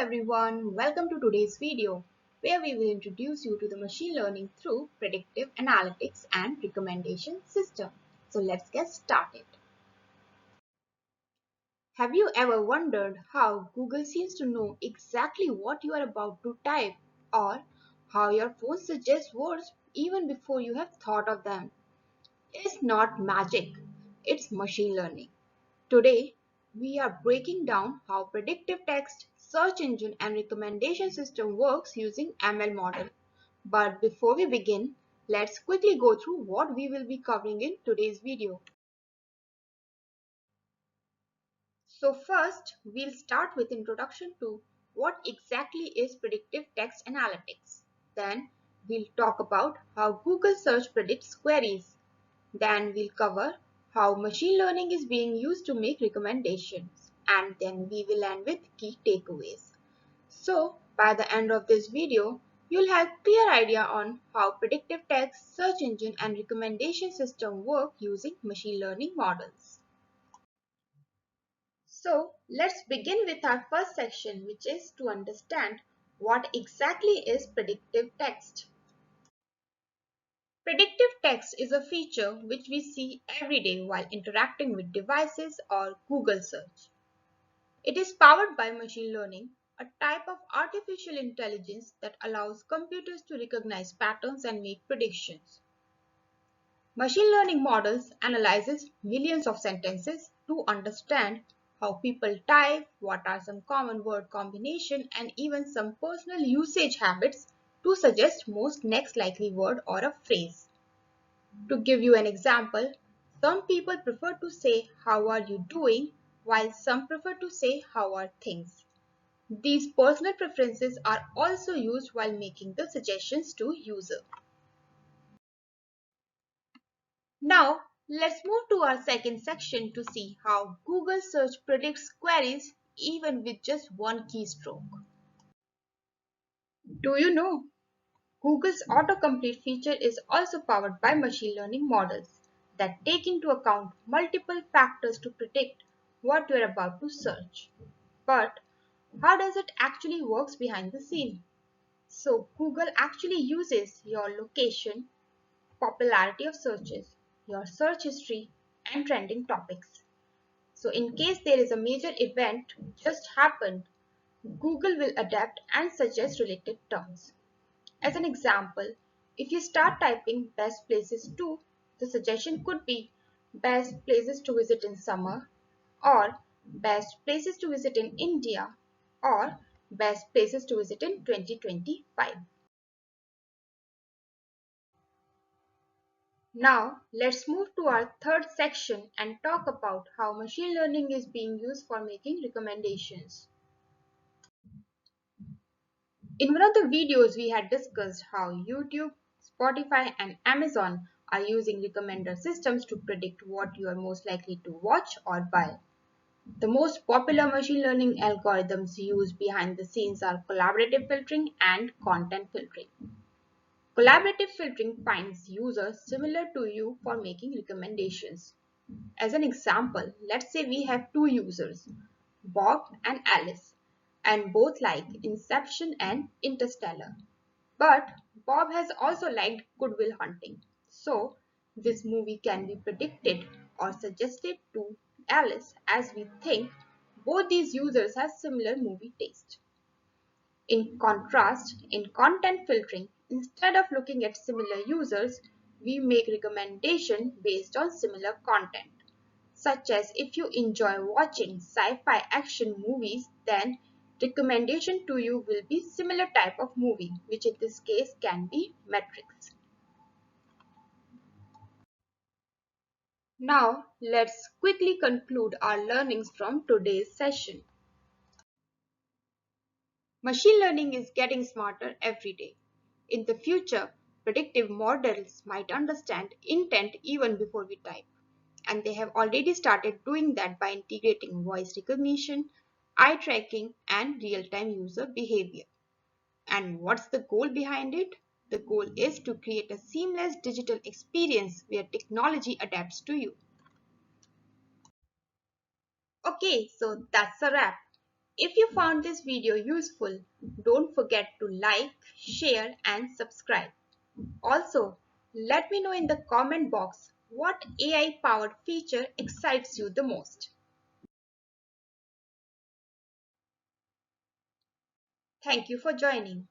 everyone, welcome to today's video where we will introduce you to the machine learning through predictive analytics and recommendation system. So let's get started. Have you ever wondered how Google seems to know exactly what you are about to type or how your phone suggests words even before you have thought of them? It's not magic, it's machine learning. Today, we are breaking down how predictive text, search engine and recommendation system works using ML model. But before we begin, let's quickly go through what we will be covering in today's video. So first, we'll start with introduction to what exactly is predictive text analytics. Then, we'll talk about how Google search predicts queries. Then we'll cover how machine learning is being used to make recommendations. And then we will end with key takeaways. So by the end of this video, you'll have a clear idea on how predictive text, search engine and recommendation system work using machine learning models. So let's begin with our first section, which is to understand what exactly is predictive text. Predictive text is a feature which we see every day while interacting with devices or Google search. It is powered by machine learning, a type of artificial intelligence that allows computers to recognize patterns and make predictions. Machine learning models analyzes millions of sentences to understand how people type, what are some common word combination and even some personal usage habits to suggest most next likely word or a phrase. To give you an example, some people prefer to say how are you doing while some prefer to say how are things. These personal preferences are also used while making the suggestions to user. Now let's move to our second section to see how Google search predicts queries even with just one keystroke. Do you know? Google's autocomplete feature is also powered by machine learning models that take into account multiple factors to predict what you are about to search. But how does it actually works behind the scene? So Google actually uses your location, popularity of searches, your search history, and trending topics. So in case there is a major event just happened, Google will adapt and suggest related terms. As an example, if you start typing best places to, the suggestion could be best places to visit in summer or best places to visit in India or best places to visit in 2025. Now let's move to our third section and talk about how machine learning is being used for making recommendations. In one of the videos we had discussed how YouTube, Spotify and Amazon are using recommender systems to predict what you are most likely to watch or buy. The most popular machine learning algorithms used behind the scenes are collaborative filtering and content filtering. Collaborative filtering finds users similar to you for making recommendations. As an example, let's say we have two users, Bob and Alice, and both like Inception and Interstellar. But Bob has also liked Good Will Hunting. So this movie can be predicted or suggested to Alice as we think both these users have similar movie taste. In contrast, in content filtering, instead of looking at similar users, we make recommendations based on similar content. Such as if you enjoy watching sci-fi action movies, then recommendation to you will be similar type of movie, which in this case can be Matrix. Now let's quickly conclude our learnings from today's session. Machine learning is getting smarter every day. In the future, predictive models might understand intent even before we type. And they have already started doing that by integrating voice recognition, eye tracking, and real-time user behavior. And what's the goal behind it? The goal is to create a seamless digital experience where technology adapts to you. Okay, so that's a wrap. If you found this video useful, don't forget to like, share and subscribe. Also, let me know in the comment box what AI-powered feature excites you the most. Thank you for joining.